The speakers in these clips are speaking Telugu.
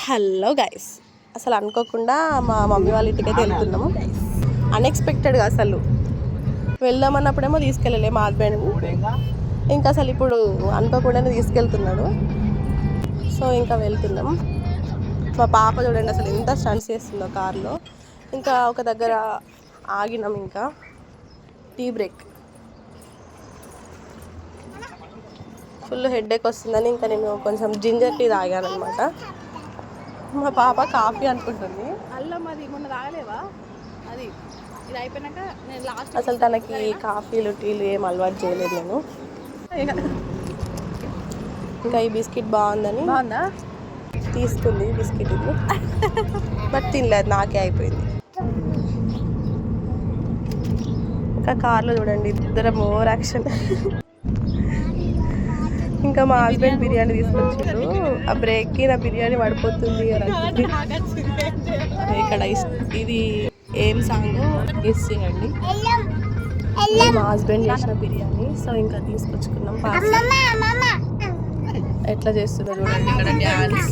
హలో గైస్, అసలు అనుకోకుండా మా మమ్మీ వాళ్ళ ఇంటికైతే వెళ్తున్నాము. అన్ఎక్స్పెక్టెడ్గా అసలు వెళ్దామన్నప్పుడేమో తీసుకెళ్ళలే మా హస్బెండ్. ఇంకా అసలు ఇప్పుడు అనుకోకుండానే తీసుకెళ్తున్నాడు. సో ఇంకా వెళ్తున్నాం. మా పాప చూడండి అసలు ఎంత స్టంట్స్ చేస్తుందో కార్లో. ఇంకా ఒక దగ్గర ఆగినాం, ఇంకా టీ బ్రేక్. ఫుల్ హెడేక్ వస్తుందని ఇంకా నేను కొంచెం జింజర్ టీ తాగాను అనమాట. మా పాప కాఫీ అనుకుంటుంది. అల్లం అది మొన్న తాగలేవా? అది ఇది అయిపోయినాక నేను లాస్ట్ అసలు తనకి కాఫీలు టీలు ఏం అలవాటు చేయలేదు నేను. ఇంకా ఈ బిస్కెట్ బాగుందని తీసుకుంది బిస్కెట్ ఇది. బట్ తినలేదు, నాకే అయిపోయింది. ఇంకా కార్లో చూడండి ఇద్దరం ఓవర్ యాక్షన్. ఇంకా మా హస్బెండ్ బిర్యానీ తీసుకొచ్చాడు. ఆ బ్రేక్కి నా బిర్యానీ పడిపోతుంది అని అంటే ఇక్కడ ఇది ఏం సాంగ్ గెస్ చేయండి. మా హస్బెండ్ చేసిన బిర్యానీ. సో ఇంకా తీసుకొచ్చుకున్నాం. ఎట్లా చేస్తుందో చూడండి ఇక్కడ డ్యాన్స్.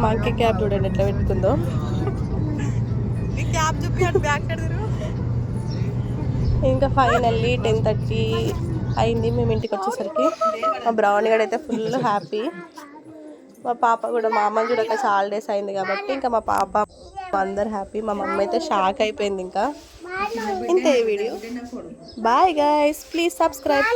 మంకీ క్యాప్ చూడండి ఎట్లా పెట్టుకుందో. ఇంకా ఫైనల్లీ 10:30 అయింది మేము ఇంటికి వచ్చేసరికి. మా బ్రౌనీ గడ్ అయితే ఫుల్ హ్యాపీ. మా పాప కూడా, మా అమ్మ చూడక చాలా డేస్ అయింది కాబట్టి ఇంకా మా పాప అందరు హ్యాపీ. మా మమ్మీ అయితే షాక్ అయిపోయింది. ఇంకా ఇంతే video. Bye guys, please subscribe.